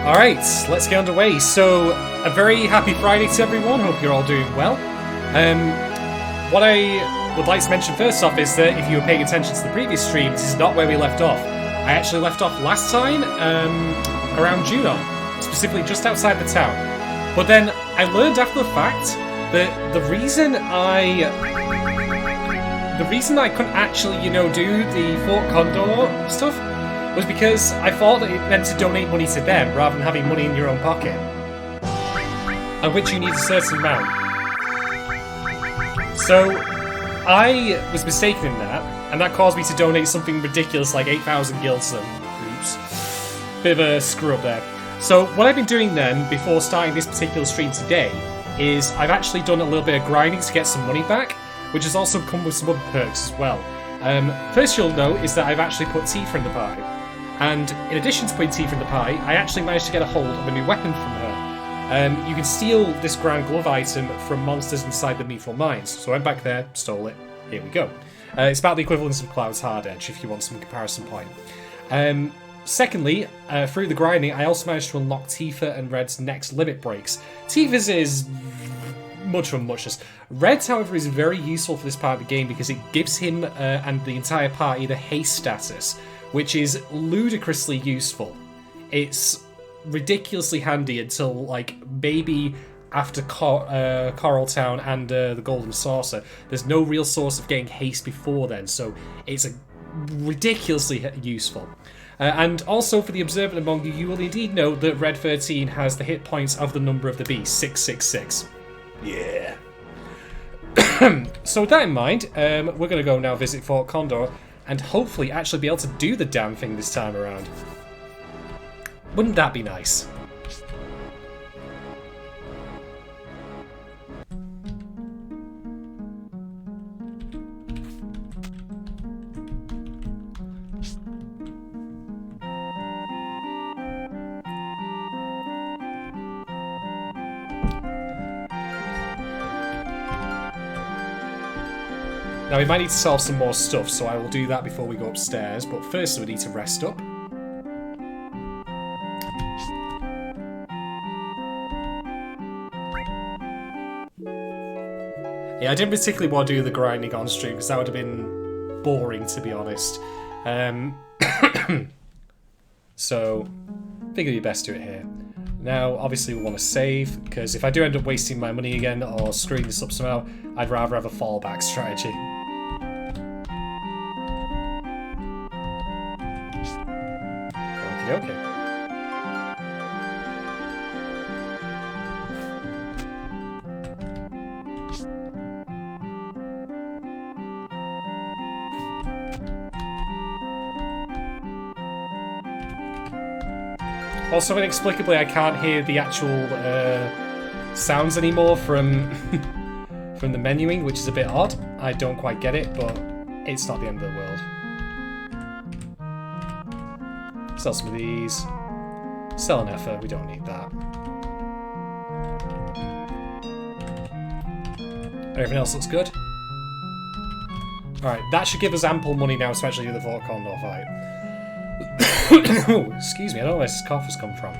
Alright, let's get underway. So, a very happy Friday to everyone. Hope you're all doing well. What I would like to mention first off is that if you were paying attention to the previous stream, this is not where we left off. I actually left off last time around Junon, specifically just outside the town. But then I learned after the fact that the reason I couldn't actually, do the Fort Condor stuff was because I thought that it meant to donate money to them rather than having money in your own pocket, of which you need a certain amount. So I was mistaken in that, and that caused me to donate something ridiculous like 8,000 gills. Oops. Bit of a screw up there. So what I've been doing then, before starting this particular stream today, is I've actually done a little bit of grinding to get some money back, which has also come with some other perks as well. First you'll note is that I've actually put Tifa in the pie. And in addition to putting Tifa in the pie, I actually managed to get a hold of a new weapon from her. You can steal this Grand Glove item from monsters inside the Mithril Mines. So I went back there, stole it, here we go. It's about the equivalence of Cloud's Hard Edge, if you want some comparison point. Secondly, through the grinding, I also managed to unlock Tifa and Red's next limit breaks. Tifa's is much of a muchness. Red's, however, is very useful for this part of the game because it gives him and the entire party the haste status, which is ludicrously useful. It's ridiculously handy until, like, maybe after Coral Town and the Golden Saucer. There's no real source of getting haste before then, so it's ridiculously useful. And also, for the observant among you, you will indeed know that Red 13 has the hit points of the number of the beast, 666. Yeah. So with that in mind, we're going to go now visit Fort Condor and hopefully actually be able to do the damn thing this time around. Wouldn't that be nice? Now, we might need to solve some more stuff, so I will do that before we go upstairs, but first we need to rest up. Yeah, I didn't particularly want to do the grinding on stream, because that would have been boring, to be honest. So, figured it'd be best to do it here. Now, obviously we want to save, because if I do end up wasting my money again, or screwing this up somehow, I'd rather have a fallback strategy. Okay. Also, inexplicably, I can't hear the actual sounds anymore from from the menuing, which is a bit odd. I don't quite get it, but it's not the end of the world. Sell some of these. Sell an effort, we don't need that. Everything else looks good. Alright, that should give us ample money now to actually do the Fort Condor fight. Oh, excuse me, I don't know where this cough has come from.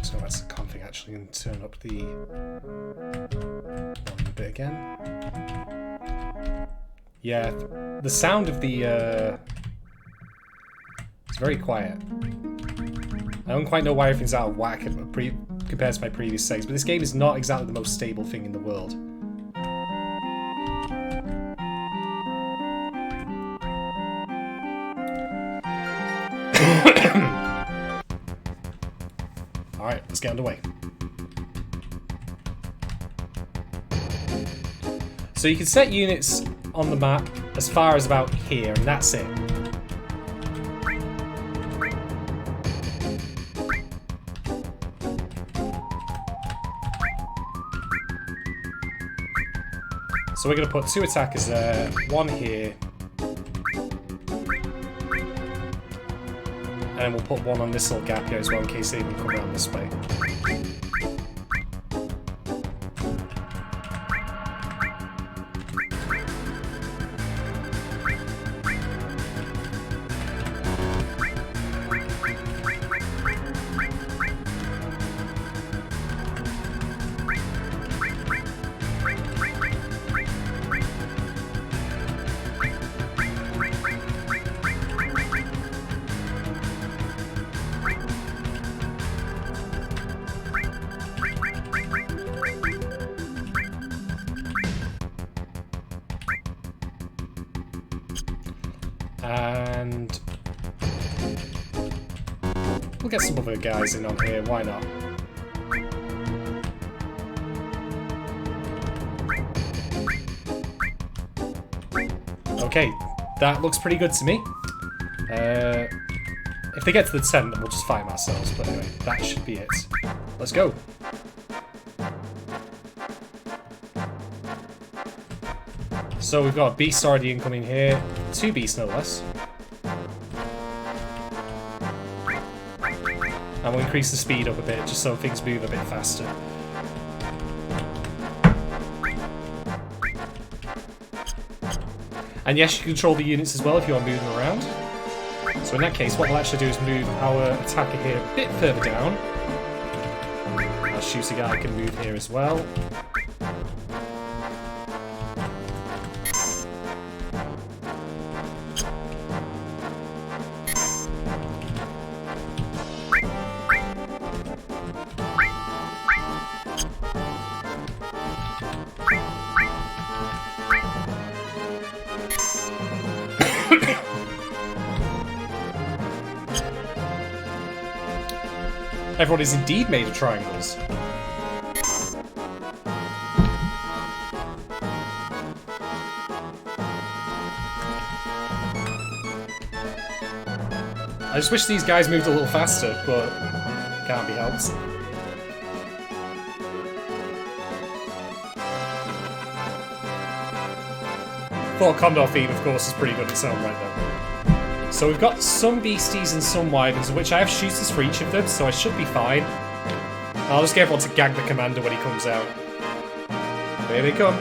So that's the config actually, and turn up the volume bit again. Yeah, the sound of the it's very quiet. I don't quite know why everything's out of whack compared to my previous settings, but this game is not exactly the most stable thing in the world. Alright, let's get underway. So you can set units on the map as far as about here, and that's it. So we're going to put 2 attackers there, 1 here, and then we'll put 1 on this little gap here as well in case they even come around this way. And we'll get some other guys in on here, why not? Okay, that looks pretty good to me. If they get to the tent, then we'll just fight them ourselves. But anyway, that should be it. Let's go. So we've got a beast already incoming here. 2 beasts, no less. And we'll increase the speed up a bit, just so things move a bit faster. And yes, you can control the units as well if you want to move them around. So in that case, what we'll actually do is move our attacker here a bit further down. Our shooter guy can move here as well. Everyone is indeed made of triangles. I just wish these guys moved a little faster, but can't be helped. Thought Condor theme, of course, is pretty good in its own right, though. So we've got some beasties and some wyverns, of which I have shooters for each of them, so I should be fine. I'll just get everyone to gag the commander when he comes out. Here they come.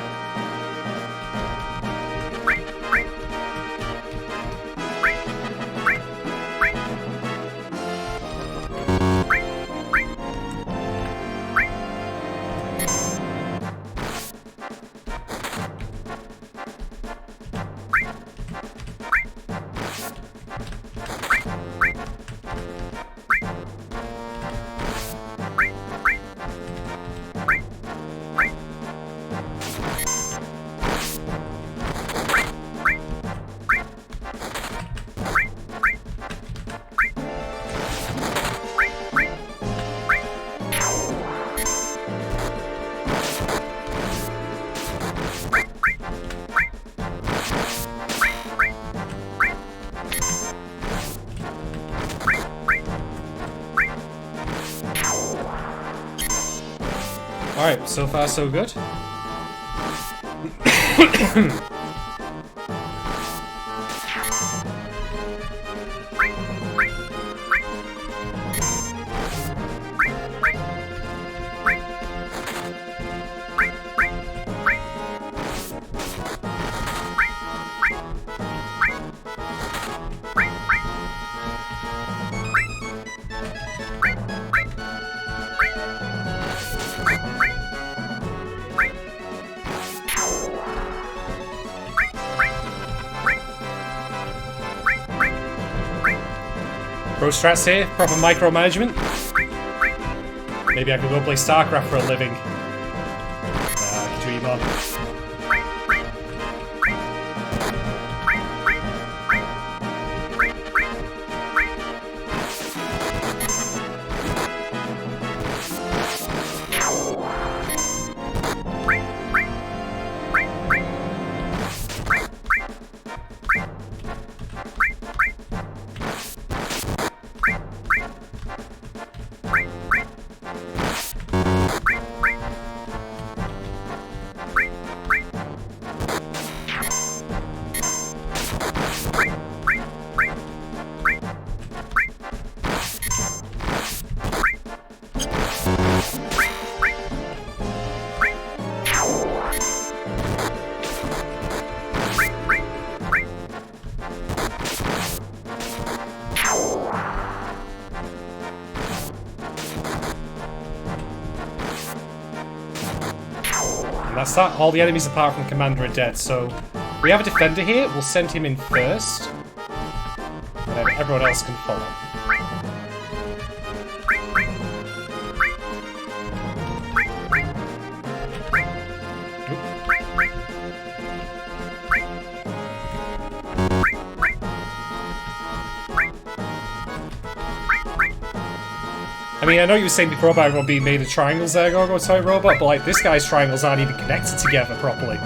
Alright, so far so good. Pro strats here, proper micromanagement. Maybe I could go play StarCraft for a living. Dream on. That's that. All the enemies apart from Commander are dead, so we have a defender here. We'll send him in first, and then everyone else can follow. I mean, I know you were saying before about everyone being made of triangles there, Gorgo Toy Robot, but like this guy's triangles aren't even connected together properly.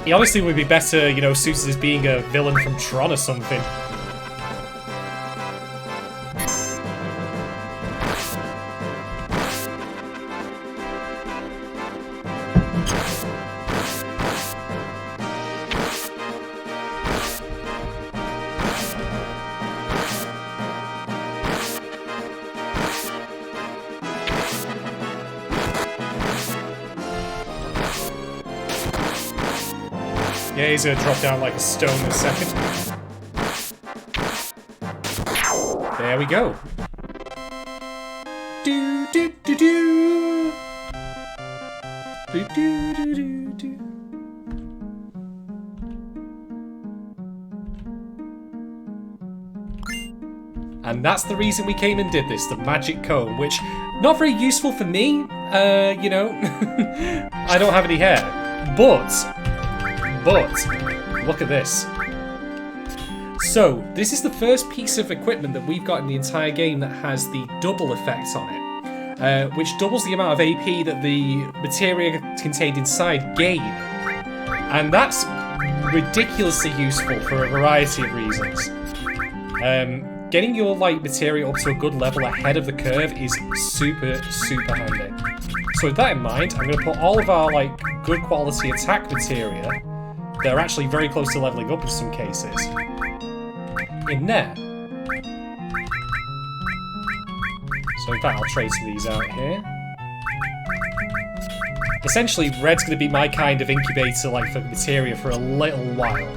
He honestly would be better, you know, suited as being a villain from Tron or something. Yeah, he's gonna drop down like a stone in a second. There we go. Do do do do. Do do do do do. And that's the reason we came and did this, the magic comb, which not very useful for me. You know, I don't have any hair, but look at this. So, this is the first piece of equipment that we've got in the entire game that has the double effect on it, which doubles the amount of AP that the materia contained inside gain. And that's ridiculously useful for a variety of reasons. Getting your like materia up to a good level ahead of the curve is super, super handy. So with that in mind, I'm going to put all of our like good quality attack materia, they're actually very close to leveling up in some cases, in there. So in fact, I'll trade some of these out here. Essentially, red's going to be my kind of incubator like for materia for a little while.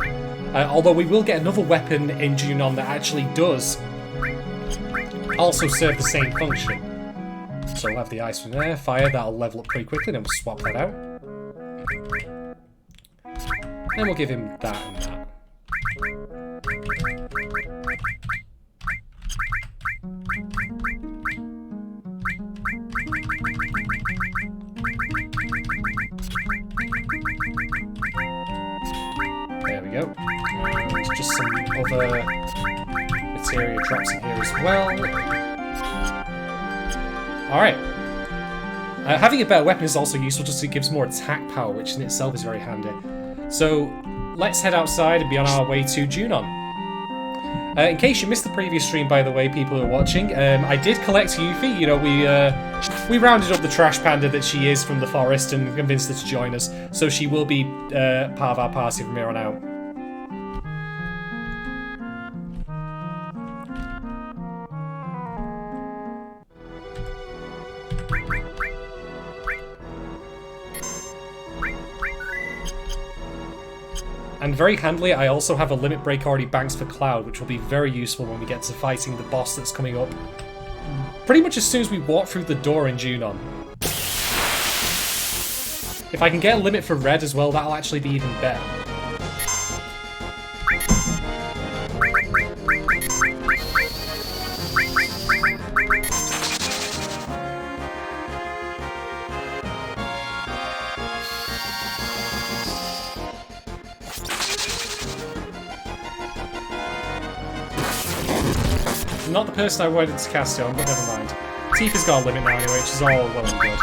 Although we will get another weapon in Junon that actually does also serve the same function. So we'll have the ice from there, fire, that'll level up pretty quickly, then we'll swap that out. And we'll give him that and that. There we go. There's just some other materia drops in here as well. Alright. Having a better weapon is also useful just because it gives more attack power, which in itself is very handy. So, let's head outside and be on our way to Junon. In case you missed the previous stream, by the way, people who are watching, I did collect Yuffie. You know, we rounded up the trash panda that she is from the forest and convinced her to join us. So she will be part of our party from here on out. And very handily, I also have a limit break already banked for Cloud, which will be very useful when we get to fighting the boss that's coming up pretty much as soon as we walk through the door in Junon. If I can get a limit for red as well, that'll actually be even better. Not the person I wanted to cast it on, but never mind. Tifa's got a limit now anyway, which is all well and good.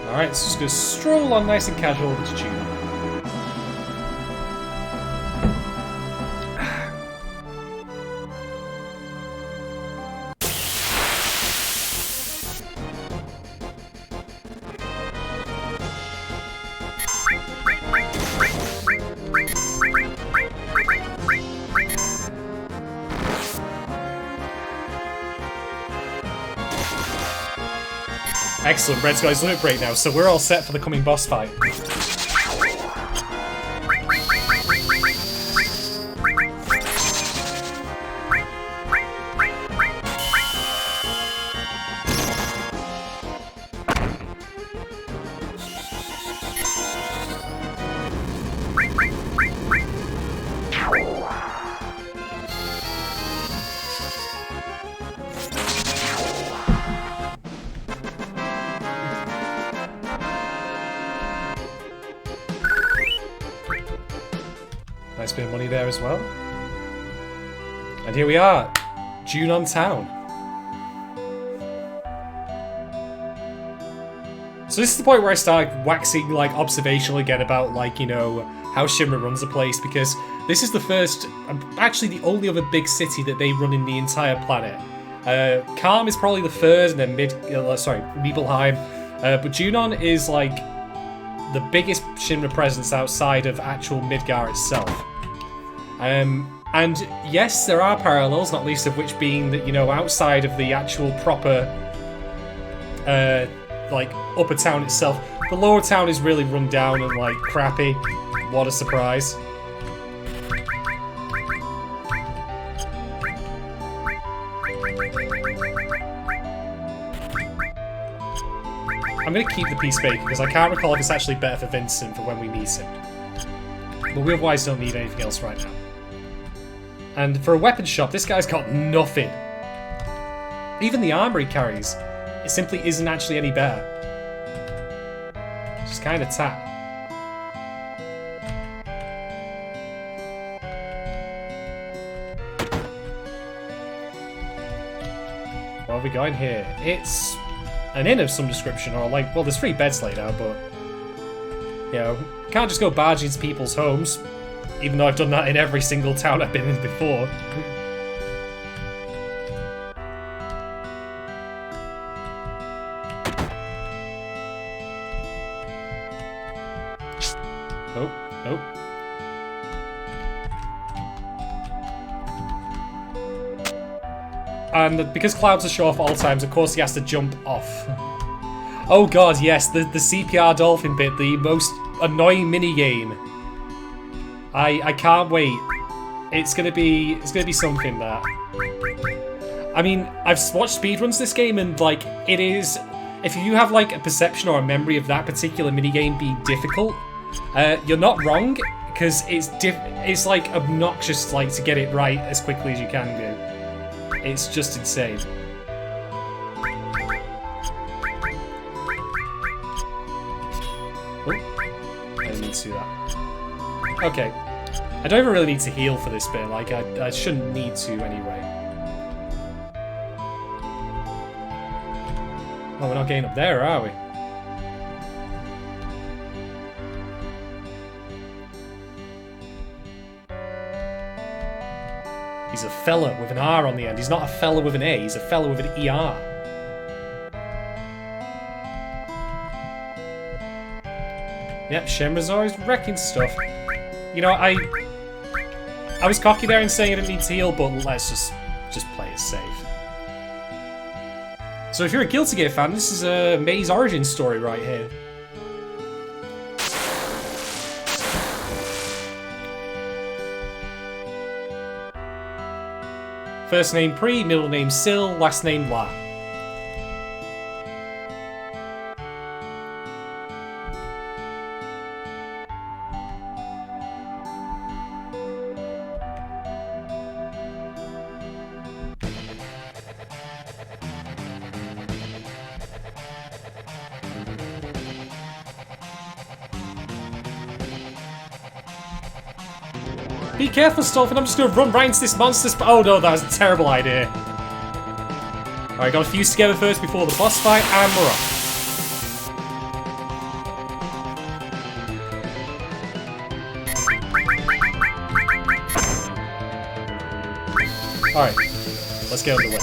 Alright, so just gonna stroll on nice and casual over to Junon. Excellent, Red's got his limit break now, so we're all set for the coming boss fight. Nice bit of money there as well. And here we are, Junon Town. So this is the point where I start waxing like observational again about like, you know, how Shinra runs the place, because this is the first, actually the only other big city that they run in the entire planet. Calm is probably the third, and then Nibelheim. But Junon is like the biggest Shinra presence outside of actual Midgar itself. And yes, there are parallels, not least of which being that, you know, outside of the actual proper like upper town itself, the lower town is really run down and like crappy. What a surprise. I'm going to keep the Peacemaker because I can't recall if it's actually better for Vincent for when we meet him. But we otherwise don't need anything else right now. And for a weapon shop, this guy's got nothing. Even the armor he carries, it simply isn't actually any better. It's just kind of tap. What have we got in here? It's an inn of some description, or like, well, there's 3 beds laid out, but, you know, can't just go barging into people's homes, even though I've done that in every single town I've been in before. Oh, oh. And because Clouds are show off at all times, of course he has to jump off. Oh god, yes, the CPR dolphin bit, the most annoying minigame. I can't wait. It's gonna be something that. I mean, I've watched speedruns this game, and like it is, if you have like a perception or a memory of that particular minigame being difficult, you're not wrong, because it's like obnoxious like to get it right as quickly as you can do. It's just insane. Oh, I didn't need to do that. Okay. I don't even really need to heal for this bit, like, I shouldn't need to anyway. Oh, we're not getting up there, are we? He's a fella with an R on the end. He's not a fella with an A, he's a fella with an ER. Yep, Shenmura's always wrecking stuff. You know, I was cocky there in saying I didn't need to heal, but let's just play it safe. So if you're a Guilty Gear fan, this is a Mei's origin story right here. First name Pri, middle name Sil, last name La. Be careful, Stolfin, I'm just gonna run right into this monster. Oh no, that was a terrible idea. Alright, gotta fuse together first before the boss fight, and we're off. Alright, let's get underway.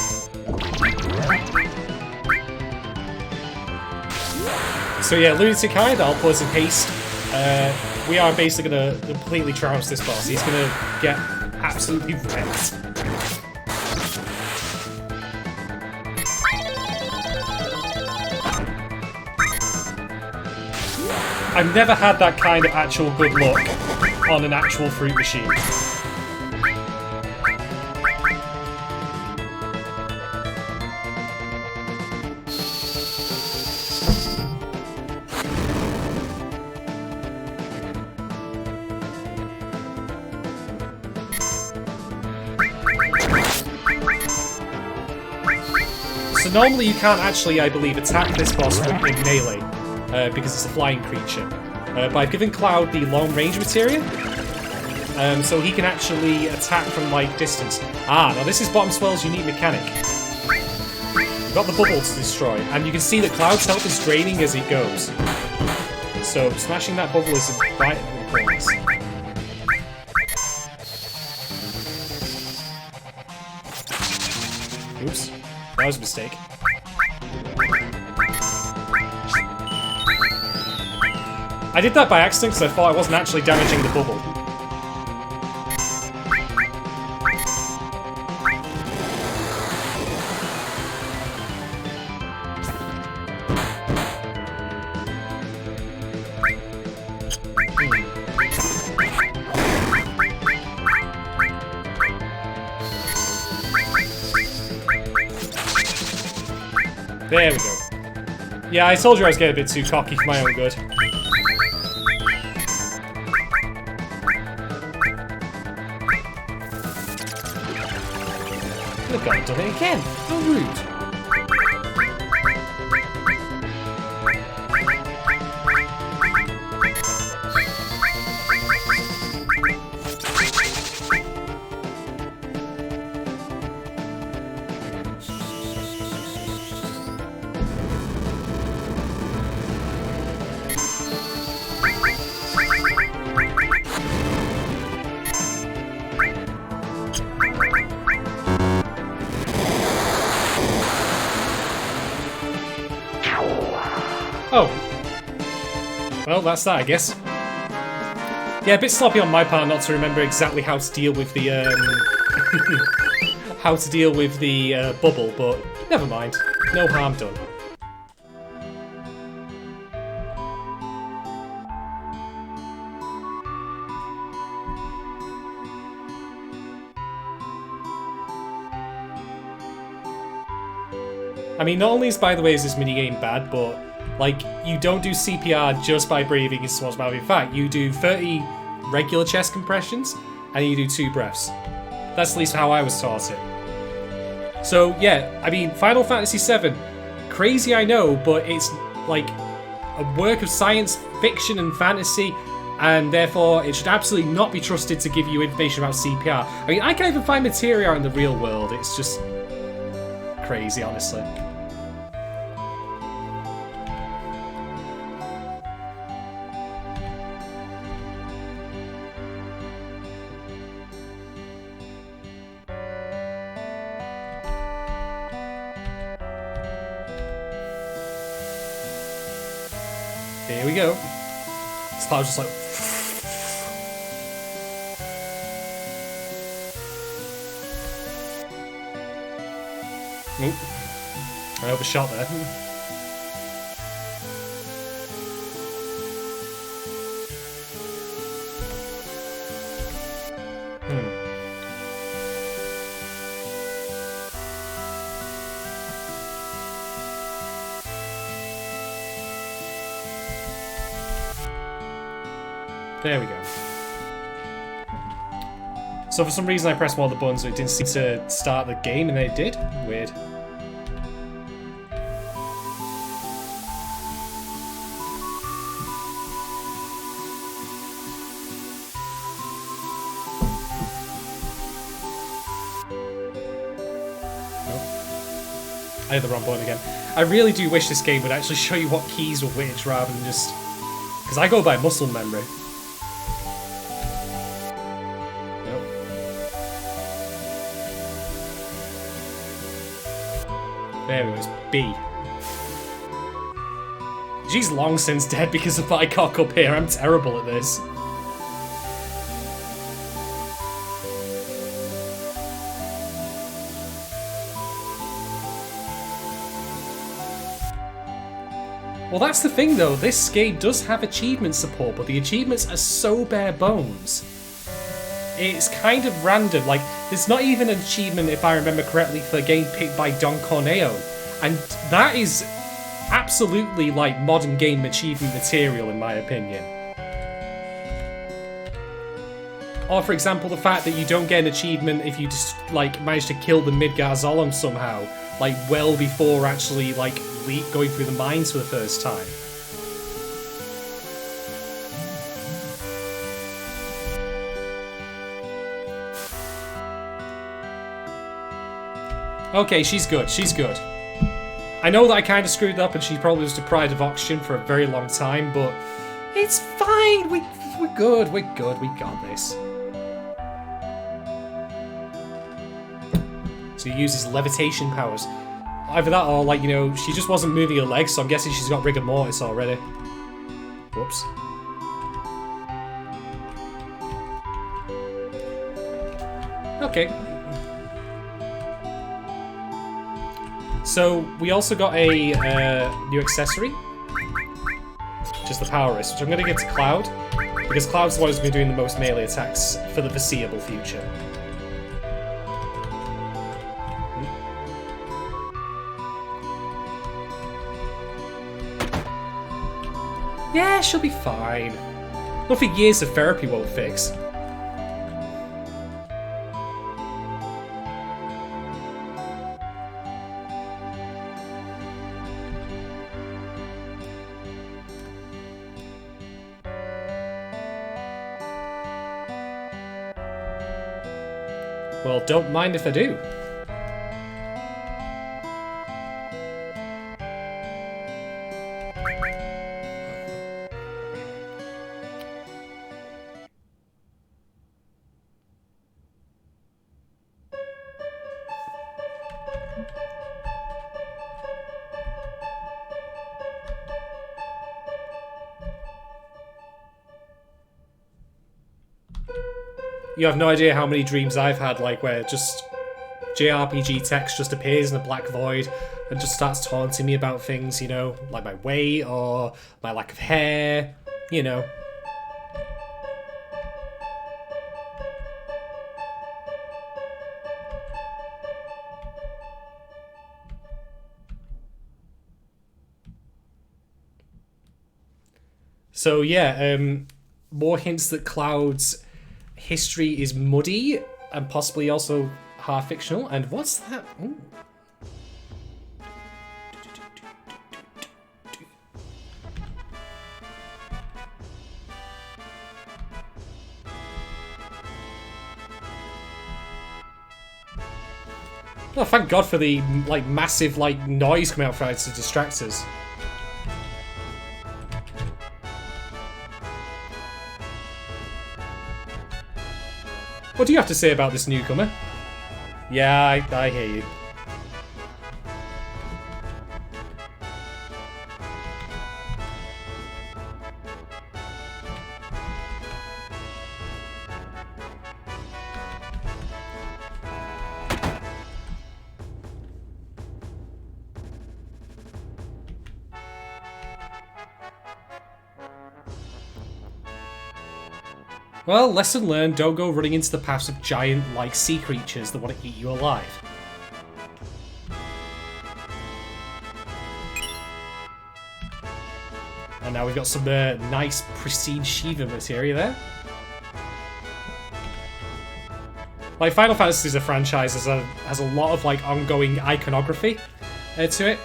So yeah, Lunatic Hide, I'll put us in haste. We are basically going to completely trounce this boss. He's going to get absolutely wrecked. I've never had that kind of actual good luck on an actual fruit machine. So normally you can't actually, I believe, attack this boss with melee, because it's a flying creature. But I've given Cloud the long range materia, so he can actually attack from like distance. Ah, now this is Bottom Swell's unique mechanic. We've got the bubble to destroy, and you can see that Cloud's health is draining as it goes. So smashing that bubble is right important. Oops, that was a mistake. I did that by accident because I thought I wasn't actually damaging the bubble. There we go. Yeah, I told you I was getting a bit too cocky for my own good. Look, I've done it again. How rude. Oh. Well, that's that, I guess. Yeah, a bit sloppy on my part not to remember exactly how to deal with the, bubble, but never mind. No harm done. I mean, not only is, by the way, is this minigame bad, but, like, you don't do CPR just by breathing into someone's mouth. In fact, you do 30 regular chest compressions, and you do 2 breaths. That's at least how I was taught it. So, yeah, I mean, Final Fantasy VII, crazy I know, but it's, like, a work of science fiction and fantasy, and therefore it should absolutely not be trusted to give you information about CPR. I mean, I can't even find materia in the real world. It's just crazy, honestly. Here we go. This cloud's just like... Oop. I overshot there. There we go. So for some reason I pressed one of the buttons and it didn't seem to start the game, and then it did. Weird. I hit the wrong button again. I really do wish this game would actually show you what keys were which rather than just... Because I go by muscle memory. Nope. There we go, it's B. She's long since dead because of my cock up here. I'm terrible at this. Well, that's the thing though, this game does have achievement support, but the achievements are so bare bones. It's kind of random, like, there's not even an achievement, if I remember correctly, for a game picked by Don Corneo. And that is absolutely, like, modern game achievement material, in my opinion. Or, for example, the fact that you don't get an achievement if you just, like, manage to kill the Midgar Zolom somehow, like, well before actually, like, going through the mines for the first time. Okay, she's good. She's good. I know that I kind of screwed up and she probably was deprived of oxygen for a very long time, but it's fine. We're good. We're good. We got this. So he uses levitation powers. Either that or, like, you know, she just wasn't moving her legs, so I'm guessing she's got rigor mortis already. Whoops. Okay. So, we also got a new accessory, which is the power wrist, which I'm going to give to Cloud, because Cloud's the one who's been doing the most melee attacks for the foreseeable future. Yeah, she'll be fine. Nothing years of therapy won't fix. Well, don't mind if I do. You have no idea how many dreams I've had, like, where just JRPG text just appears in a black void and just starts taunting me about things, you know, like my weight or my lack of hair, you know. So yeah, more hints that Cloud's history is muddy and possibly also half fictional. And what's that? Ooh. Oh, thank God for the like massive like noise coming out from it to distract us. What do you have to say about this newcomer? Yeah, I hear you. Well, lesson learned, don't go running into the paths of giant, like, sea creatures that want to eat you alive. And now we've got some nice, pristine Shiva materia there. Like, Final Fantasy is a franchise has a lot of, like, ongoing iconography to it.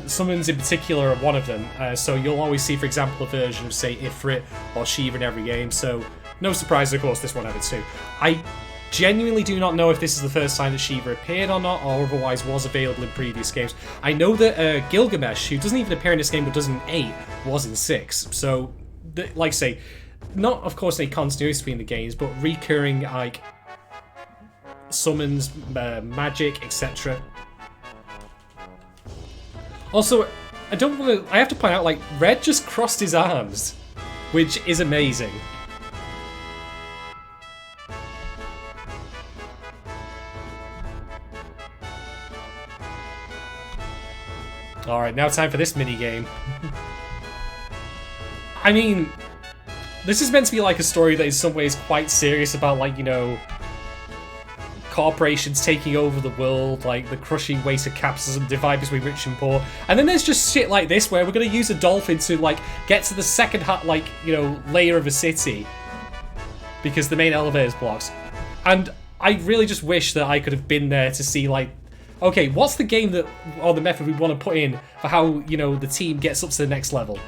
Summons in particular are one of them. So you'll always see, for example, a version of, say, Ifrit or Shiva in every game, so no surprise, of course, this one had it too. I genuinely do not know if this is the first time that Shiva appeared or not, or otherwise was available in previous games. I know that Gilgamesh, who doesn't even appear in this game but does in 8, was in 6. So, like I say, not, of course, any continuity between the games, but recurring, like, summons, magic, etc. Also, I have to point out, like, Red just crossed his arms, which is amazing. Alright, now time for this mini-game. I mean, this is meant to be like a story that in some ways quite serious about, like, you know, corporations taking over the world, like the crushing weight of capitalism, divide between rich and poor. And then there's just shit like this where we're going to use a dolphin to, like, get to the second, like, you know, layer of a city because the main elevator is blocked. And I really just wish that I could have been there to see, like, okay, what's the game that, or the method we want to put in for how, you know, the team gets up to the next level?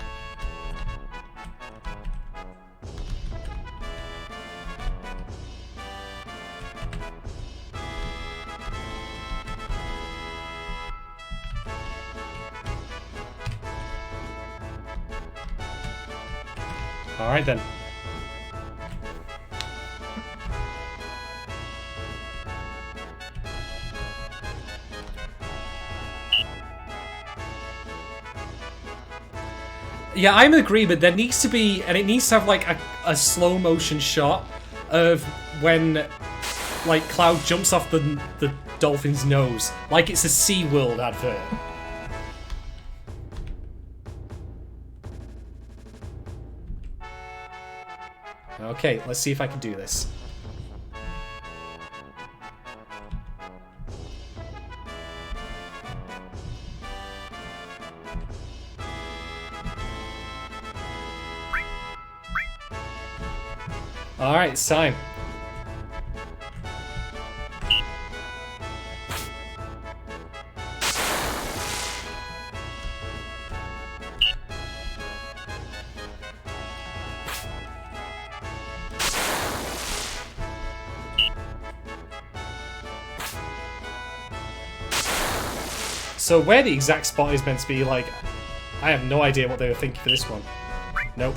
Alright then. Yeah, I'm in agreement. There needs to be, and it needs to have like a slow motion shot of when like Cloud jumps off the dolphin's nose, like it's a SeaWorld advert. Okay, let's see if I can do this. Alright, it's time. So where the exact spot is meant to be, like, I have no idea what they were thinking for this one. Nope.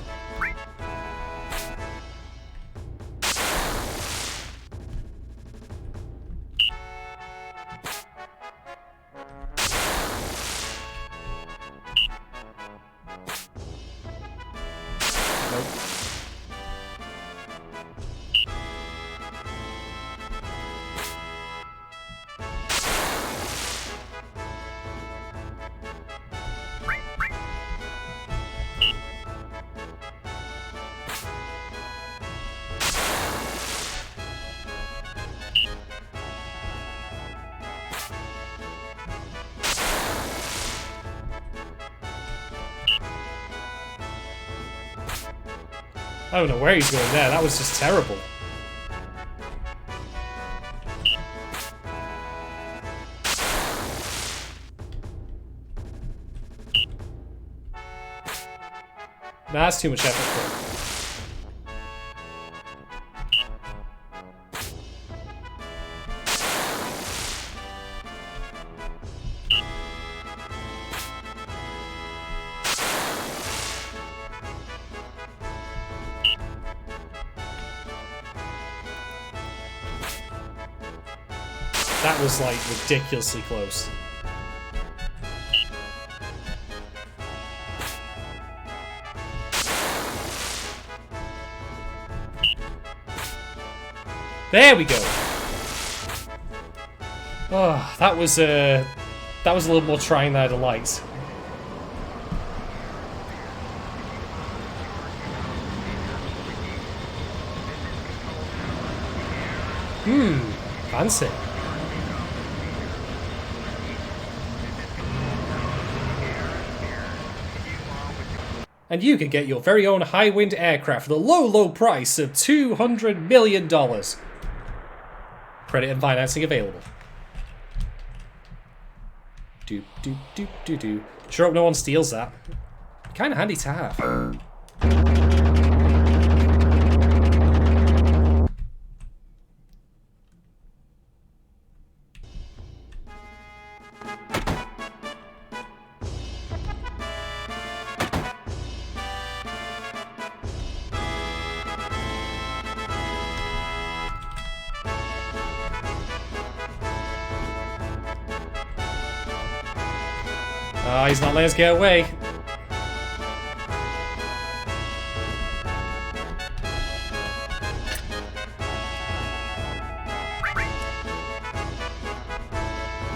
I don't know where he's going there. That was just terrible. Nah, that's too much effort for him. That was, like, ridiculously close. There we go. Oh, that was a little more trying than I'd have liked. Fancy. And you can get your very own high-wind aircraft for the low, low price of $200 million. Credit and financing available. Doop, doop, doop, doop, doop. Sure hope no one steals that. Kind of handy to have. Oh, he's not letting us get away.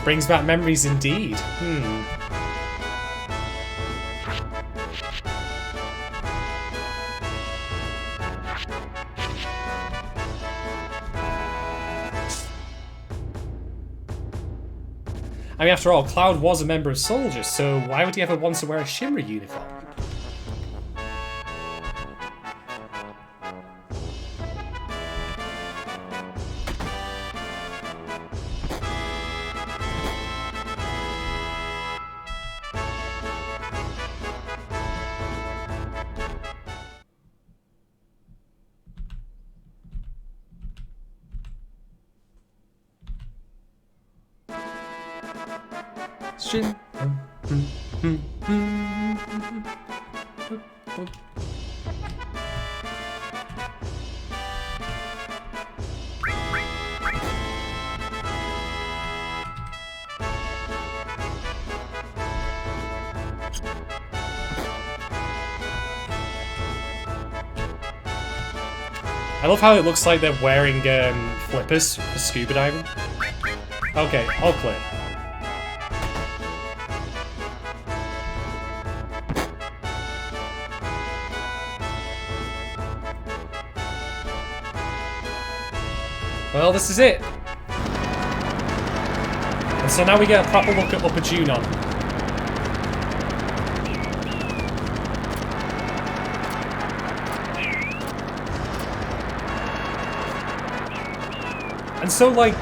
Brings back memories indeed. I mean, after all, Cloud was a member of Soldiers, so why would he ever want to wear a Shimmer uniform? I love how it looks like they're wearing flippers for scuba diving. Okay, all clear. Well, this is it. And so now we get a proper look at Upper Junon. And so, like,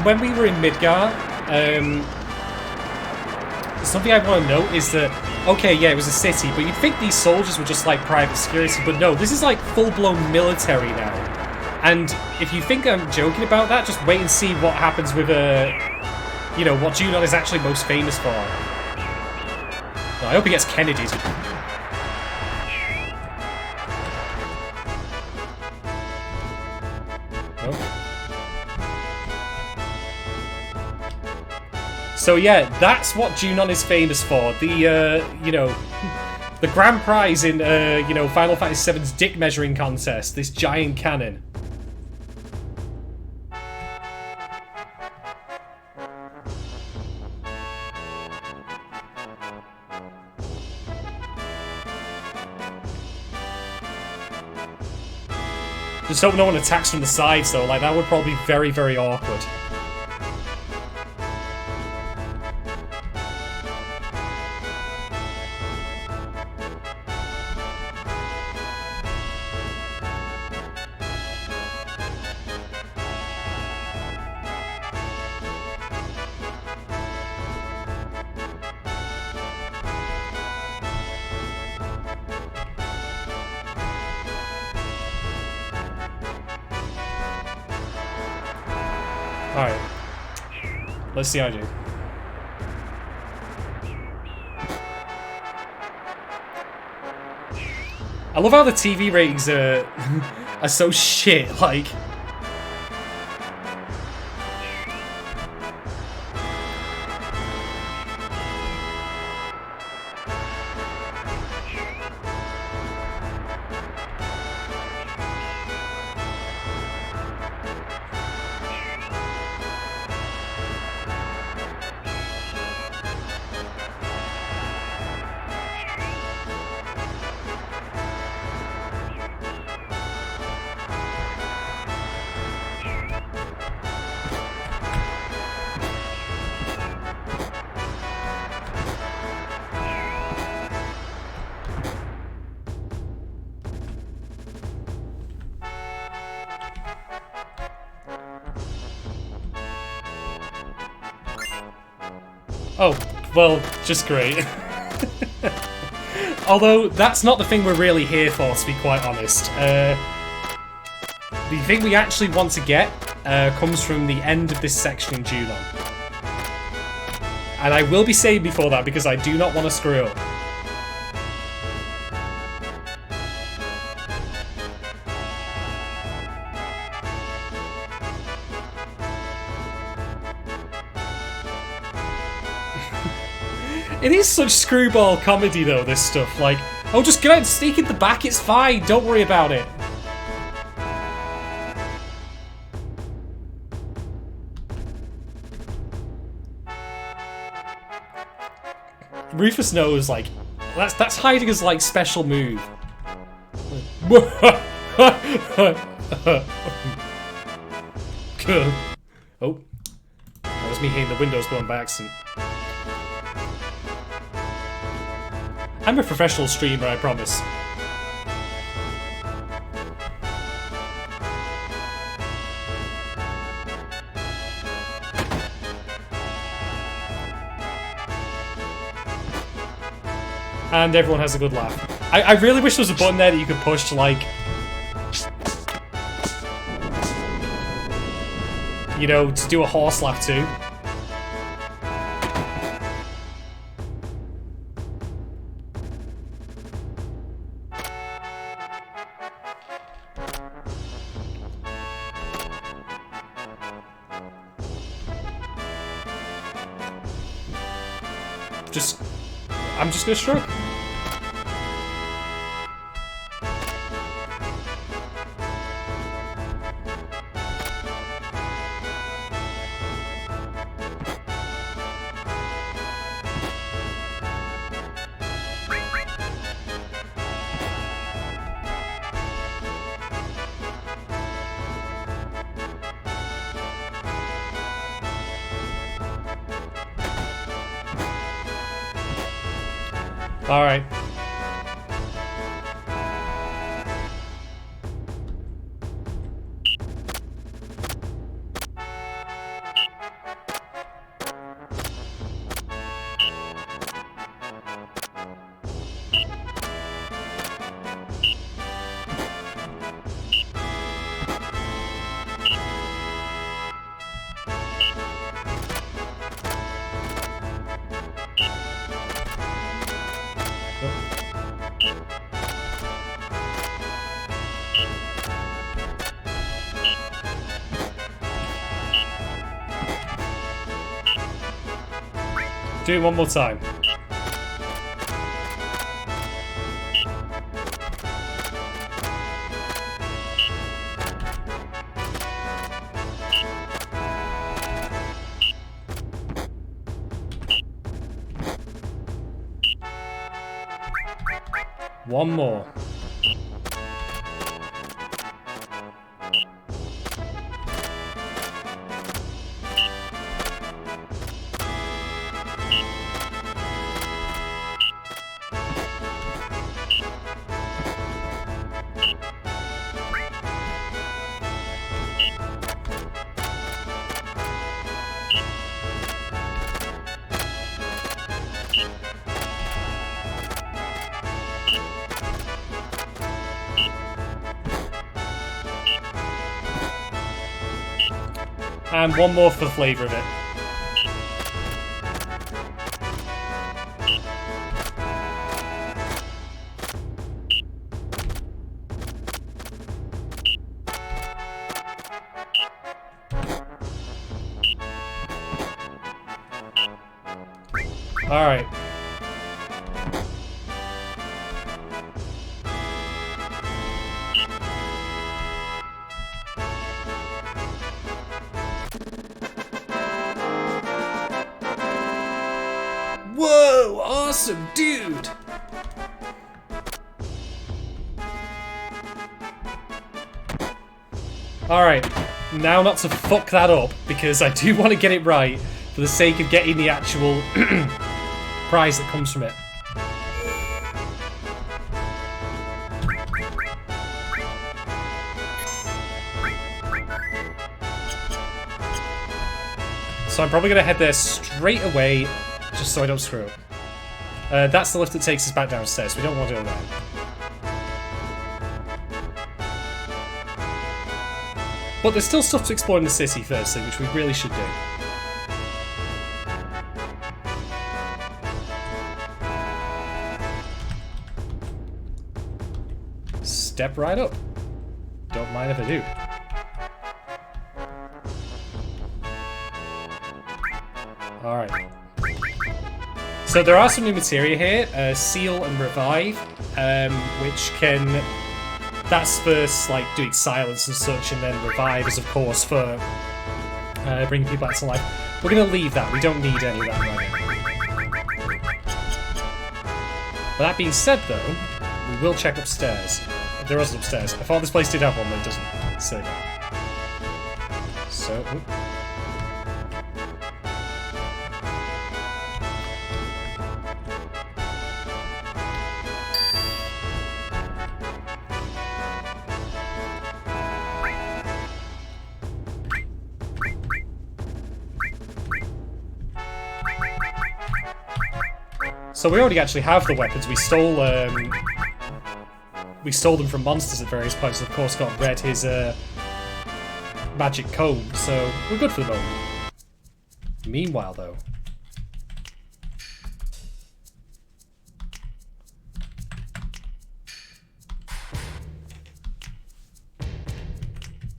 when we were in Midgar, something I want to note is that, okay, yeah, it was a city, but you'd think these soldiers were just, like, private security, but no, this is, like, full-blown military now. And if you think I'm joking about that, just wait and see what happens with, you know, what Junon is actually most famous for. Well, I hope he gets Kennedy. So yeah, that's what Junon is famous for. The, you know, the grand prize in, you know, Final Fantasy VII's dick measuring contest. This giant cannon. Just hope no one attacks from the sides though. Like that would probably be very, very awkward. Alright. Let's see how I do. I love how the TV ratings are, are so shit, like... Oh, well, just great. Although, that's not the thing we're really here for, to be quite honest. The thing we actually want to get comes from the end of this section in Junon. And I will be saved before that, because I do not want to screw up. It is such screwball comedy, though, this stuff. Like, oh, just go out and sneak in the back, it's fine, don't worry about it. Rufus knows, like, that's Heidegger's, like, special move. Oh. That was me hitting the windows going by accident. I'm a professional streamer, I promise. And everyone has a good laugh. I really wish there was a button there that you could push to, like... You know, to do a horse laugh too. I'm just gonna shrug. Alright. Do it one more time. One more. And one more for the flavour of it. Alright. Whoa! Awesome, dude! Alright, now not to fuck that up, because I do want to get it right for the sake of getting the actual prize that comes from it. So I'm probably going to head there straight away, just so I don't screw up. That's the lift that takes us back downstairs. We don't want to do that. But there's still stuff to explore in the city, firstly, which we really should do. Step right up. Don't mind if I do. Alright. So there are some new materia here, Seal and Revive, which can... That's for, like, doing silence and such, and then Revive is, of course, for bringing people back to life. We're going to leave that. We don't need any of that right now. But that being said, though, we will check upstairs. There is upstairs. I thought this place did have one, but it doesn't say that. So... Oops. So we already actually have the weapons. We stole them from monsters at various points. And of course, got Red his magic comb, so we're good for the moment. Meanwhile, though,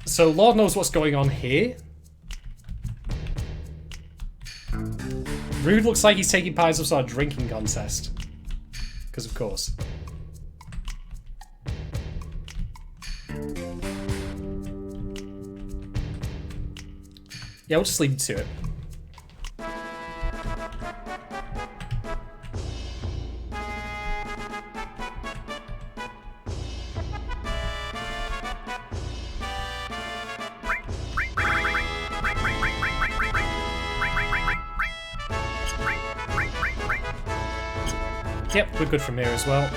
so Lord knows what's going on here. Rude looks like he's taking part in some sort of drinking contest. Because of course. Yeah, we'll just leave him to it. Yep, we're good from here as well.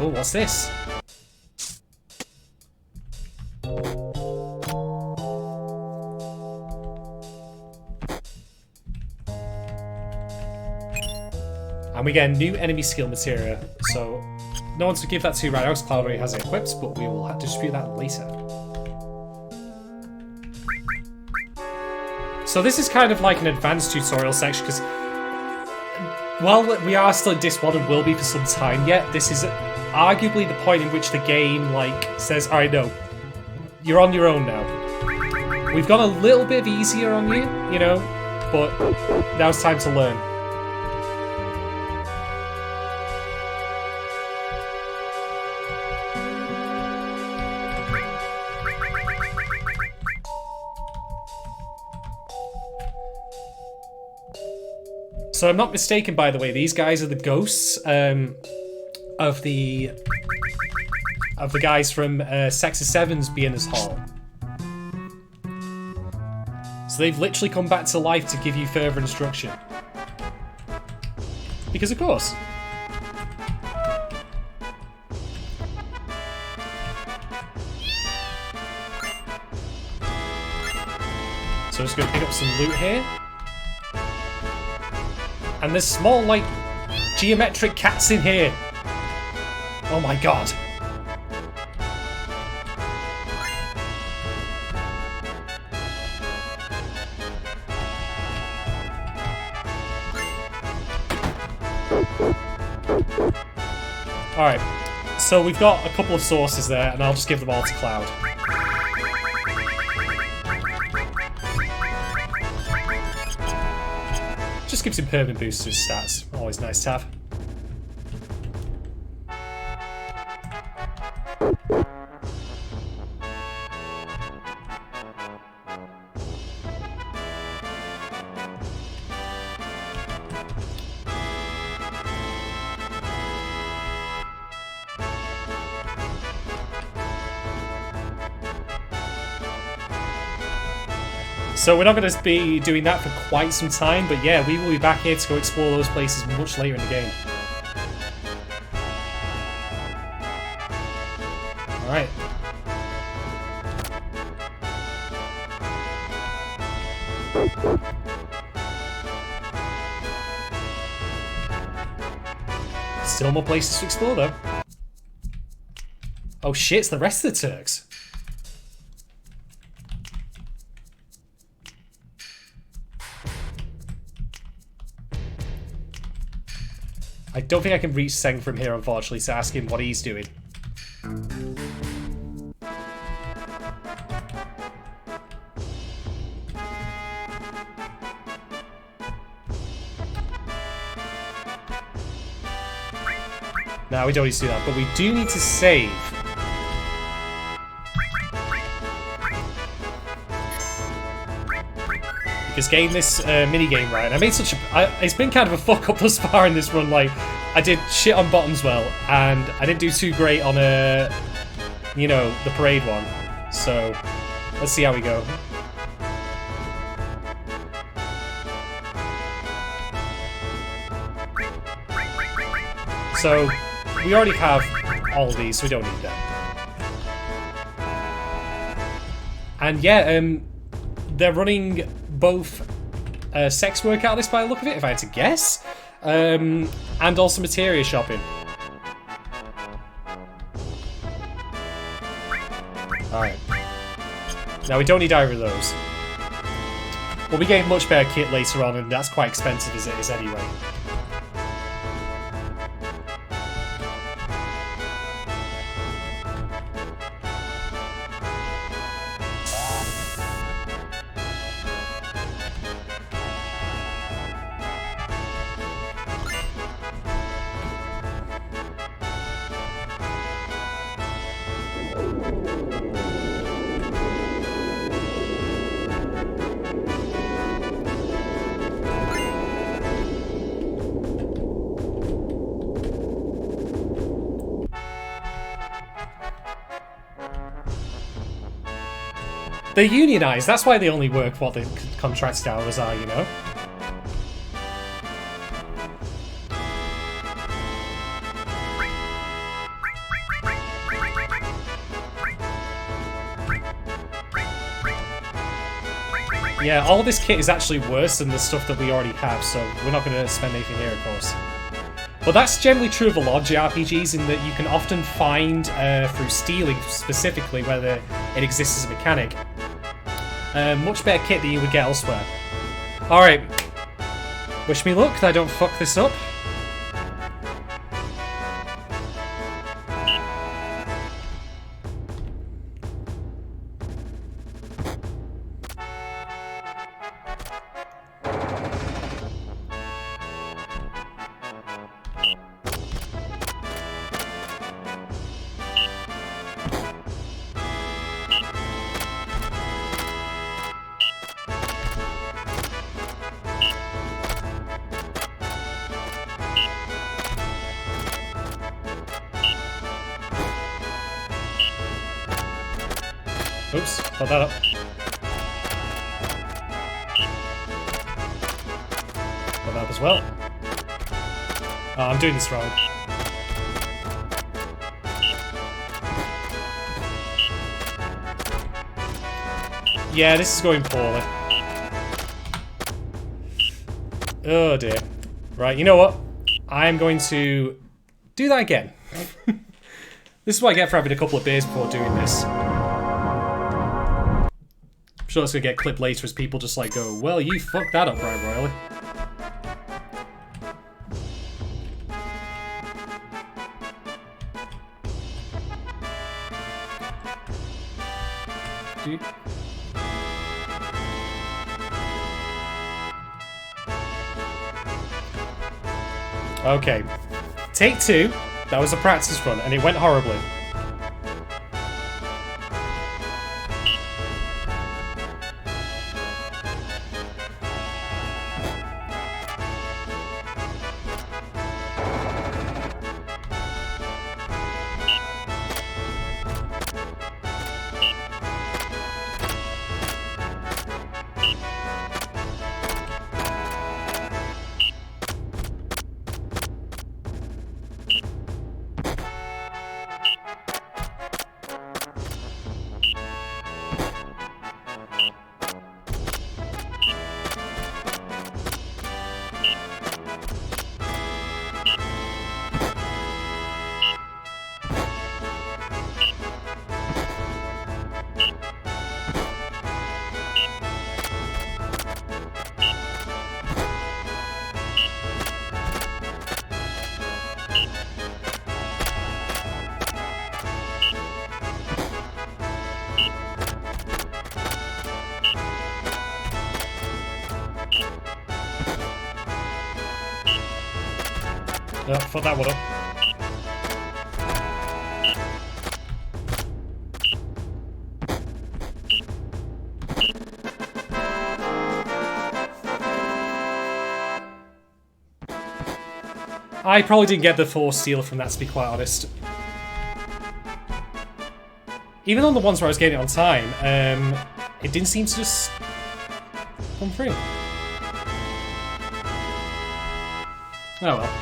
Oh, what's this? And we get a new enemy skill materia, so no one to give that to right now because Cloud already has it equipped, but we will have to distribute that later. So this is kind of like an advanced tutorial section, because while we are still in Disc 1 and will be for some time yet, this is arguably the point in which the game, like, says, alright, no, you're on your own now. We've gone a little bit easier on you, you know, but now it's time to learn. So I'm not mistaken, by the way, these guys are the ghosts of the guys from Sector 7's Beginner's Hall. So they've literally come back to life to give you further instruction. Because of course. So I'm just going to pick up some loot here. And there's small, like, geometric cats in here. Oh my god. Alright, so we've got a couple of sources there, and I'll just give them all to Cloud. Just gives him permanent boosts to his stats. Always nice to have. So we're not going to be doing that for quite some time, but yeah, we will be back here to go explore those places much later in the game. Alright. Still more places to explore though. Oh shit, it's the rest of the Turks. I don't think I can reach Seng from here, unfortunately, to ask him what he's doing. No, we don't need to do that, but we do need to save. Because getting this mini-game right, I made such a... it's been kind of a fuck-up thus far in this run, like, I did shit on bottoms well, and I didn't do too great on, you know, the parade one. So, let's see how we go. So, we already have all of these, so we don't need them. And yeah, they're running both sex work out of this by the look of it, if I had to guess, and also materia shopping. Alright. Now we don't need either of those. We'll be getting much better kit later on, and that's quite expensive as it is anyway. They're unionised, that's why they only work what the contracted hours are, you know? Yeah, all this kit is actually worse than the stuff that we already have, so we're not going to spend anything here, of course. But that's generally true of a lot of JRPGs in that you can often find, through stealing specifically, whether it exists as a mechanic, much better kit than you would get elsewhere. Alright. Wish me luck that I don't fuck this up. Oops, got that up. Got that up as well. Oh, I'm doing this wrong. Yeah, this is going poorly. Oh dear. Right, you know what? I am going to do that again. This is what I get for having a couple of beers before doing this. I'm sure it's gonna get clipped later as people just like go, well, you fucked that up right royally. Okay. Take two. That was a practice run, and it went horribly. Oh, fuck that one up. I probably didn't get the force steal from that, to be quite honest. Even on the ones where I was getting it on time, it didn't seem to just come through. Oh well.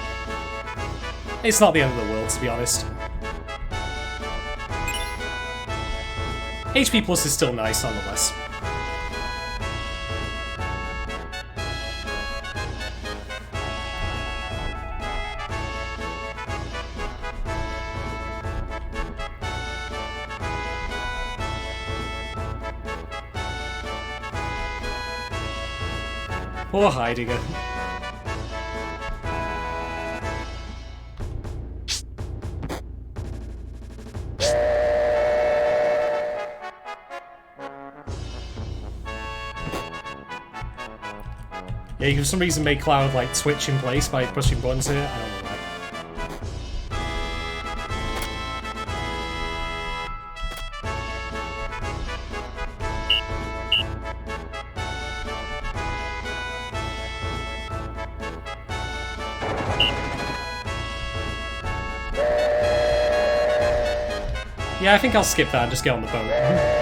It's not the end of the world, to be honest. HP plus is still nice, nonetheless. Poor Heidegger. Yeah, you can for some reason make Cloud like twitch in place by pushing buttons here. I don't know why. Yeah, I think I'll skip that and just get on the boat.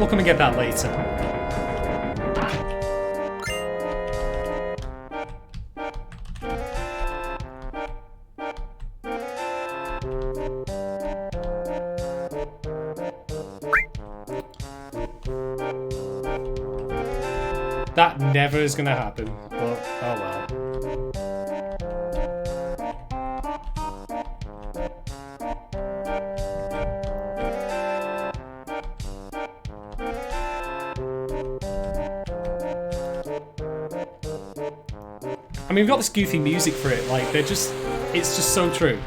we'll come and get that later. That never is gonna happen, but oh well. I mean, we've got this goofy music for it, like, it's just so true.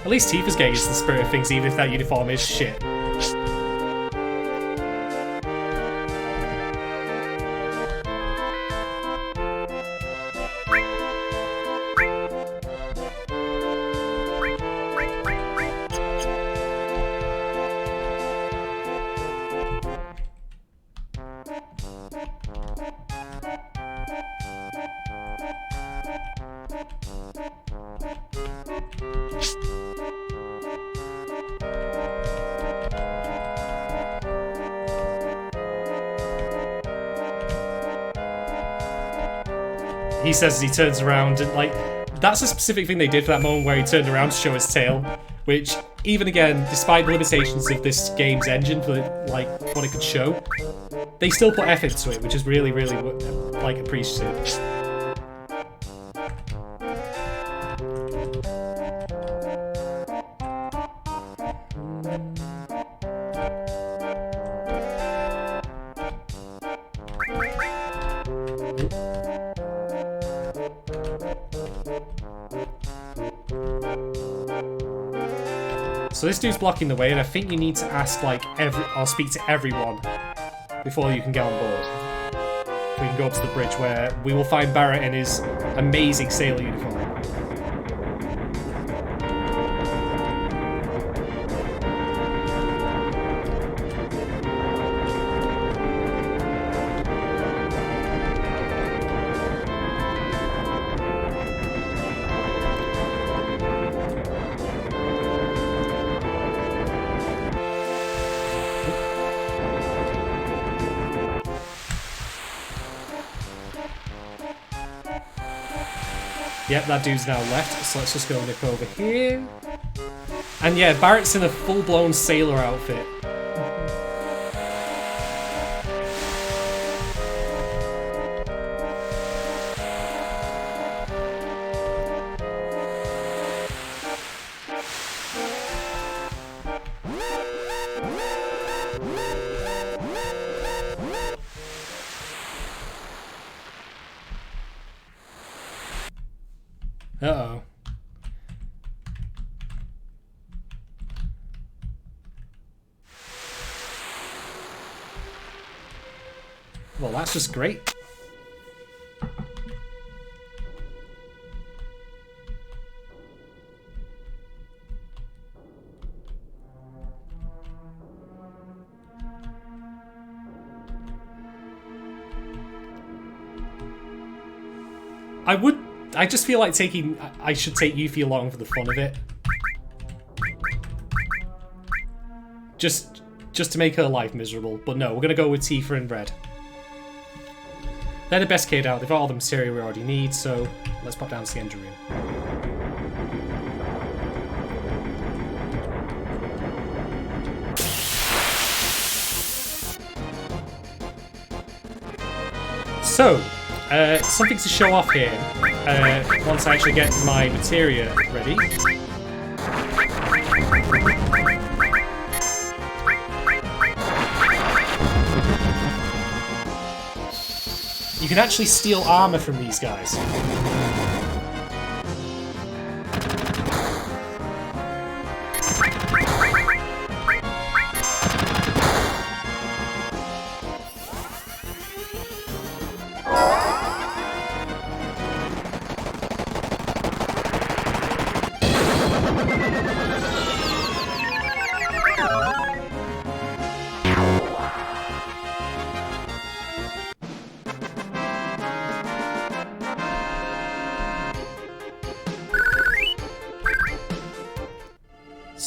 At least Tifa's getting into the spirit of things, even if that uniform is shit. He says as he turns around, and like, that's a specific thing they did for that moment where he turned around to show his tail, which, even again, despite the limitations of this game's engine for like what it could show, they still put effort into it, which is really, really like appreciative. So this dude's blocking the way, and I think you need to ask, like, or speak to everyone before you can get on board. We can go up to the bridge where we will find Barrett in his amazing sailor uniform. Yep, that dude's now left, so let's just go nip over here. And yeah, Barrett's in a full-blown sailor outfit. Uh-oh. Well, that's just great. I just feel like I should take Yuffie along for the fun of it. Just to make her life miserable. But no, we're gonna go with Tifa and Red. They're the best kid out. They've got all the material we already need, so let's pop down to the engine room. So, something to show off here. Once I actually get my materia ready. You can actually steal armor from these guys.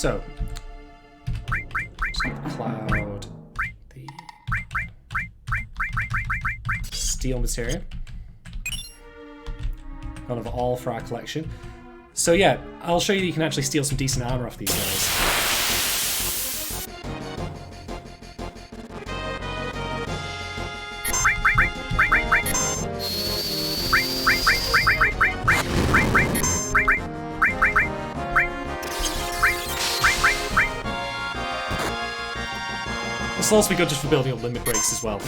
So, cloud the steel material. One of all for our collection. So yeah, I'll show you that you can actually steal some decent armor off these guys. This will also be good just for building up limit breaks as well.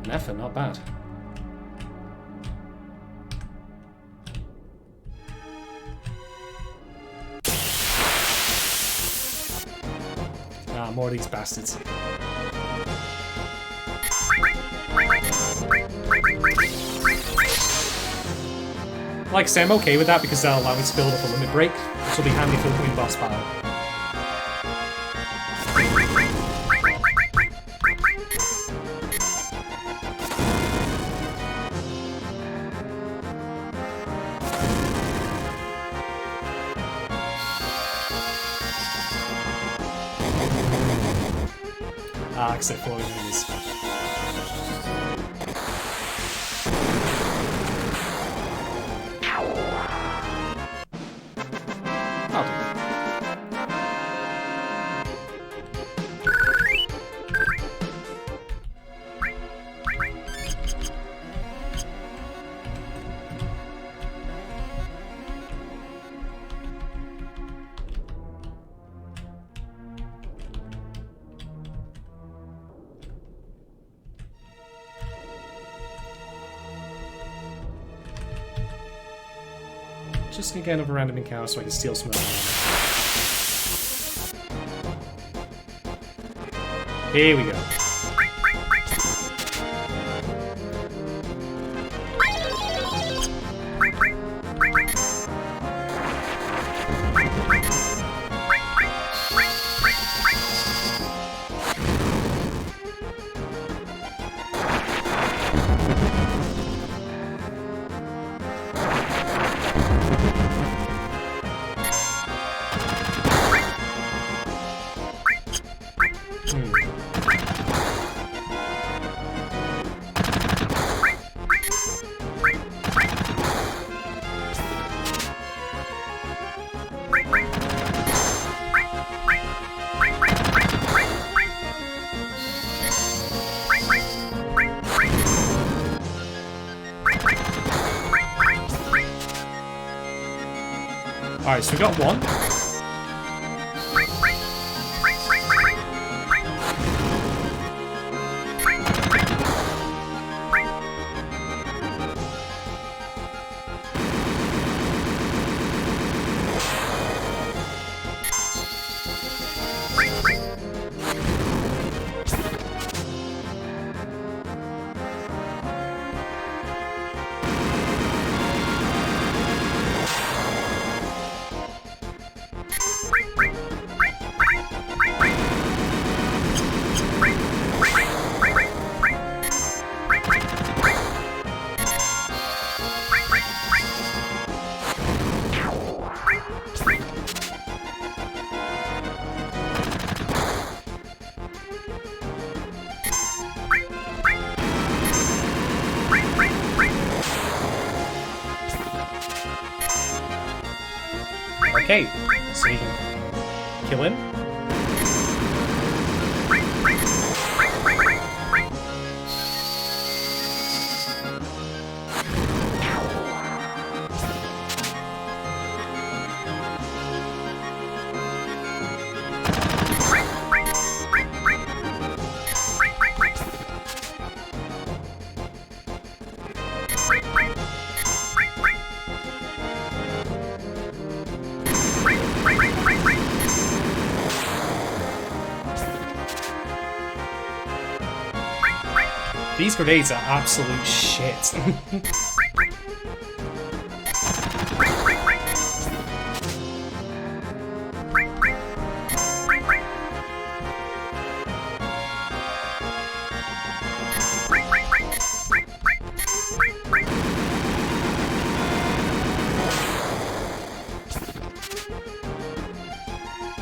An effort, not bad. Ah, more of these bastards. Like I say, I'm okay with that because that'll allow me to build up a limit break, which will be handy for the Queen boss battle. Ah, except for enemies. I'll do that. Just gonna get another random encounter so I can steal some of them. Here we go. Alright, so we got one. Okay, so you can kill him. These grenades are absolute shit.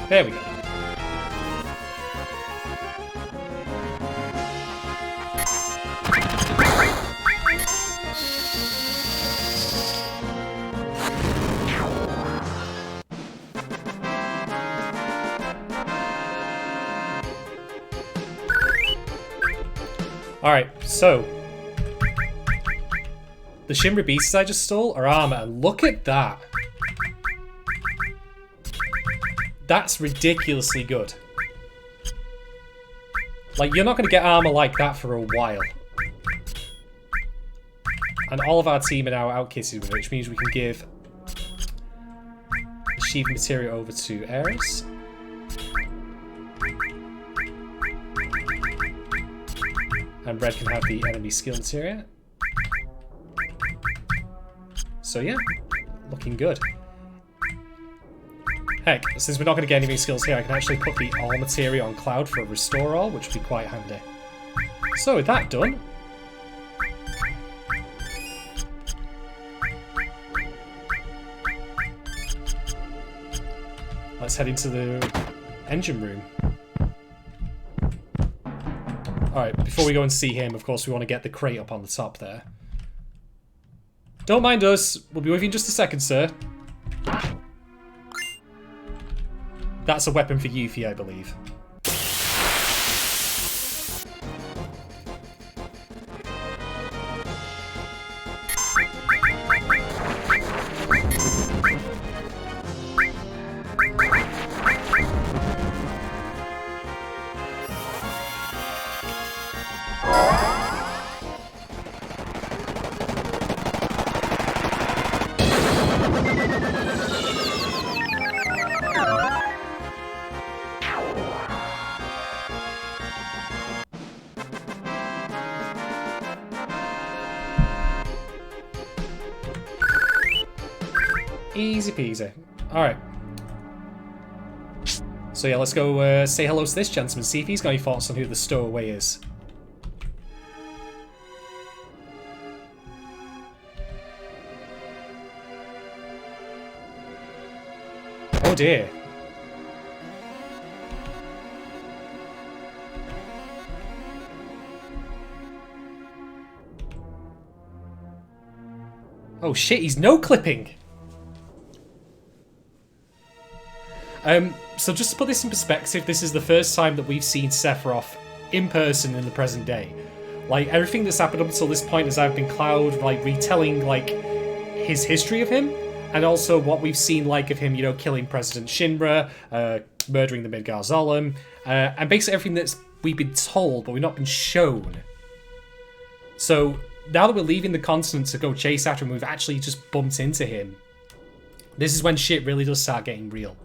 There we go. Alright, so the Shinra Beasts I just stole are armor, and look at that. That's ridiculously good. Like, you're not going to get armor like that for a while. And all of our team are now outkitted with it, which means we can give achieved material over to Ares. And Red can have the enemy skill material. So yeah, looking good. Heck, since we're not going to get any skills here, I can actually put the all materia on Cloud for a restore all, which would be quite handy. So with that done, let's head into the engine room. Alright, before we go and see him, of course, we want to get the crate up on the top there. Don't mind us. We'll be with you in just a second, sir. That's a weapon for Yuffie, I believe. Easy peasy. Alright. So yeah, let's go say hello to this gentleman, see if he's got any thoughts on who the stowaway is. Oh dear. Oh shit, he's no-clipping! So just to put this in perspective, this is the first time that we've seen Sephiroth in person in the present day. Like, everything that's happened up until this point has either been Cloud, like, retelling, like, his history of him, and also what we've seen, like, of him, you know, killing President Shinra, murdering the Midgar Zolom, and basically everything that's we've been told, but we've not been shown. So, now that we're leaving the continent to go chase after him, we've actually just bumped into him. This is when shit really does start getting real.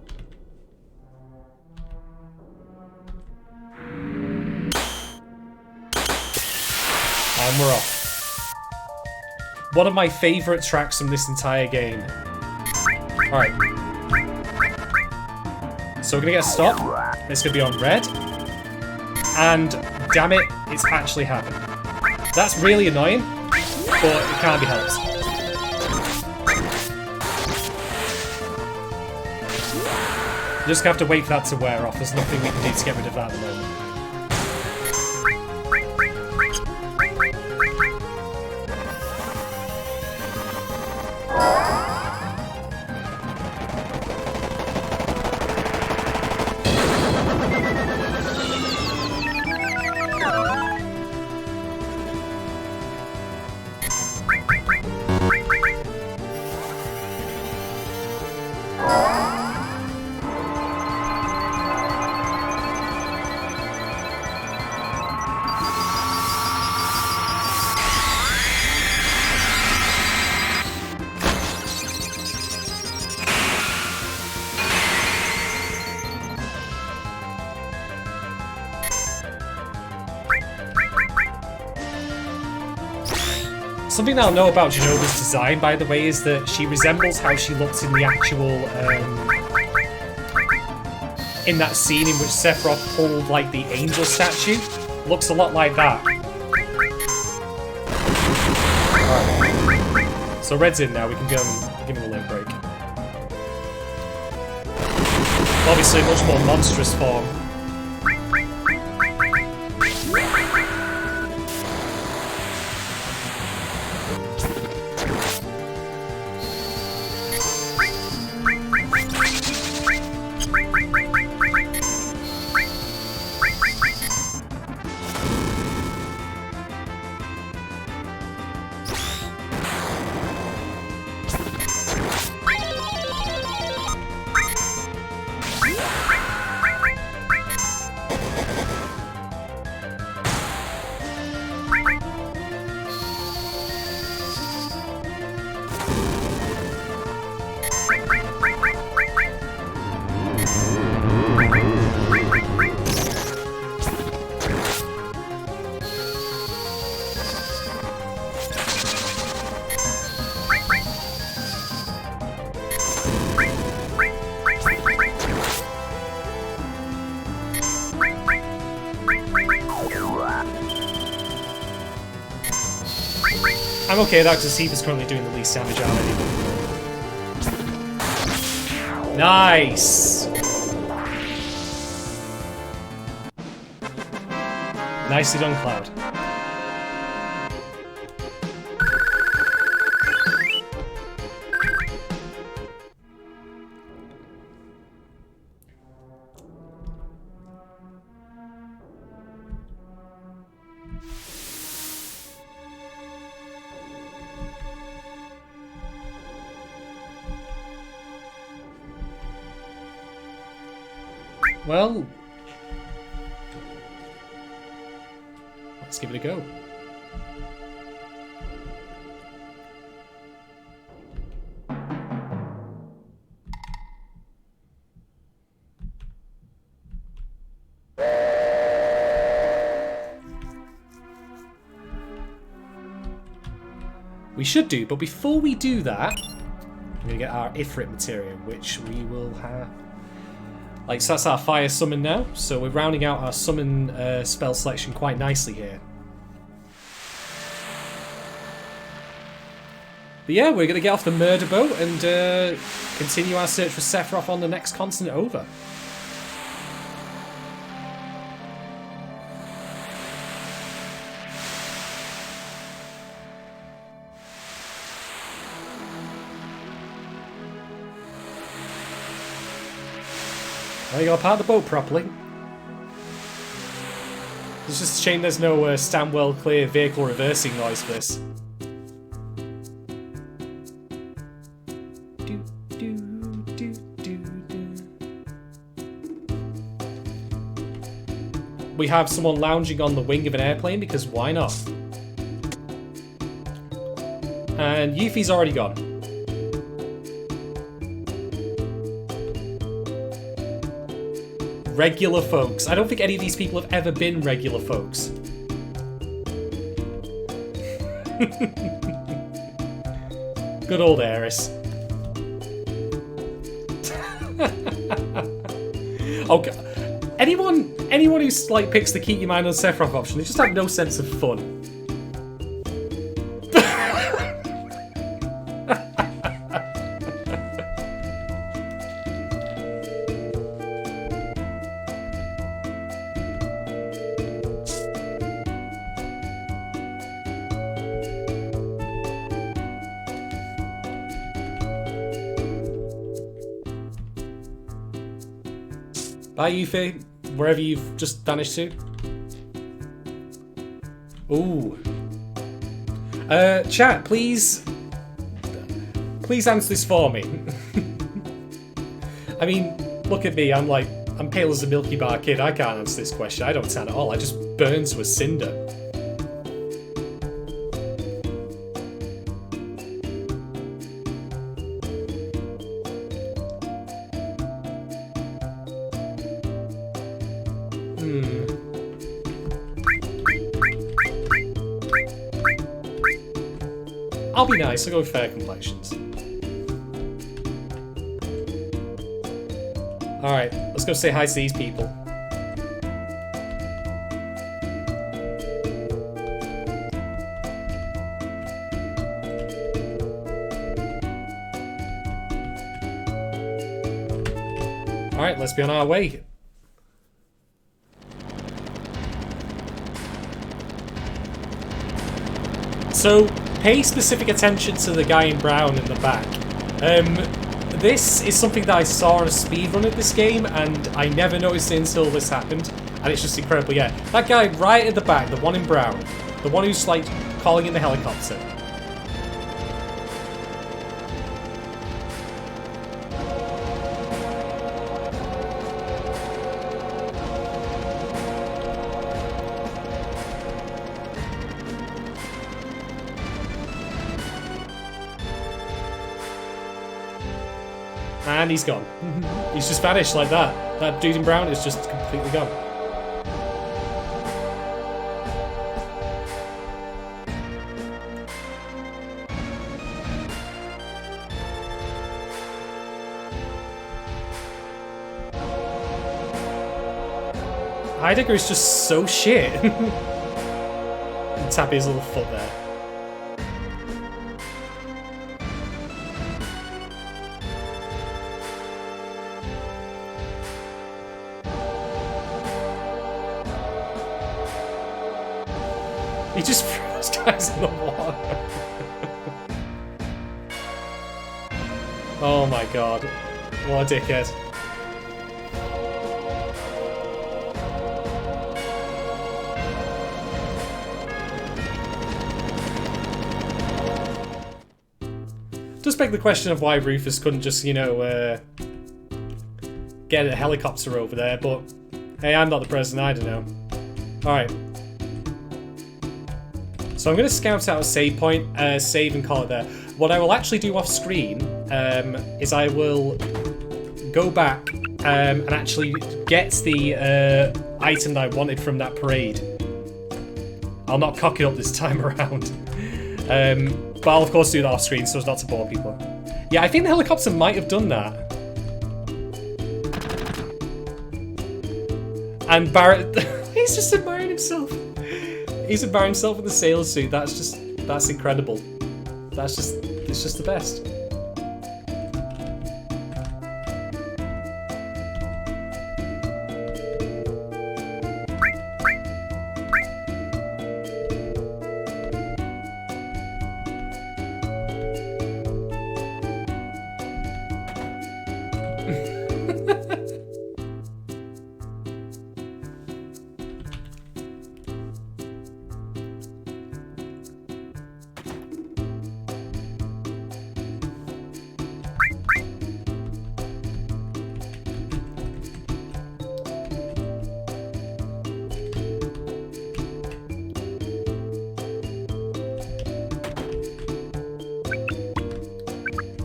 And we're off. One of my favourite tracks from this entire game. Alright. So we're going to get a stop. It's going to be on red. And, damn it, it's actually happened. That's really annoying, but it can't be helped. You just have to wait for that to wear off. There's nothing we can do to get rid of that at the moment. Something that I'll know about Genova's design, by the way, is that she resembles how she looks in the actual, in that scene in which Sephiroth pulled, like, the angel statue. Looks a lot like that. Alright. So Red's in now, we can go and give him a limb break. Obviously, a much more monstrous form. I'm okay with that because Tifa's currently doing the least damage already. Nice! Nicely done, Cloud. Well, let's give it a go. We should do, but before we do that, we're going to get our Ifrit material, which we will have. Like, so that's our fire summon now, so we're rounding out our summon spell selection quite nicely here. But yeah, we're going to get off the murder boat and continue our search for Sephiroth on the next continent over. Well, you gotta park the boat properly. It's just a shame there's no stand well clear vehicle reversing noise for this. We have someone lounging on the wing of an airplane because why not? And Yuffie's already gone. Regular folks. I don't think any of these people have ever been regular folks. Good old Aeris. Okay. Anyone who's like picks the keep your mind on Sephiroth option, they just have no sense of fun. Bye, Yuffie, wherever you've just vanished to. Ooh. Chat, please answer this for me. I mean, look at me, I'm pale as a Milky Bar kid, I can't answer this question, I don't tan at all, I just burn to a cinder. I'll be nice. I'll go with fair complexions. Alright, let's go say hi to these people. Alright, let's be on our way. So, pay specific attention to the guy in brown in the back. This is something that I saw on a speedrun of this game, and I never noticed it until this happened, and it's just incredible. Yeah, that guy right at the back, the one in brown, the one who's like calling in the helicopter. And he's gone. He's just vanished like that. That dude in brown is just completely gone. Heidegger is just so shit. Tap his little foot there. He just throws guys in the water. Oh my god. What a dickhead. Does beg the question of why Rufus couldn't just, you know, get a helicopter over there, but hey, I'm not the president, I don't know. Alright. So I'm going to scout out a save point, save and call it there. What I will actually do off screen is I will go back and actually get the item that I wanted from that parade. I'll not cock it up this time around. But I'll of course do that off screen so as not to bore people. Yeah, I think the helicopter might have done that. And Barrett, he's just admiring himself. He's admiring himself in the sailor suit. That's incredible. It's just the best.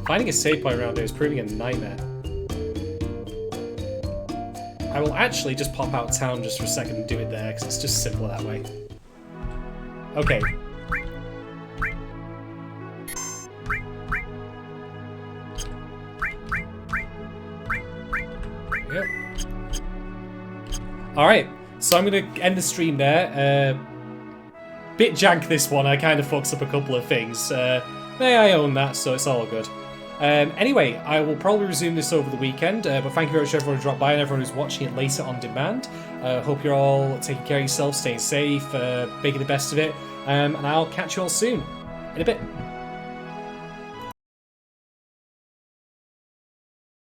Finding a save point around here is proving a nightmare. I will actually just pop out of town just for a second and do it there, because it's just simpler that way. Okay. Yep. Alright, so I'm going to end the stream there. Bit jank this one, I kind of fucks up a couple of things. I own that, so it's all good. Anyway, I will probably resume this over the weekend, but thank you very much to everyone who dropped by and everyone who's watching it later on demand. Hope you're all taking care of yourselves, staying safe, making the best of it, and I'll catch you all soon. In a bit.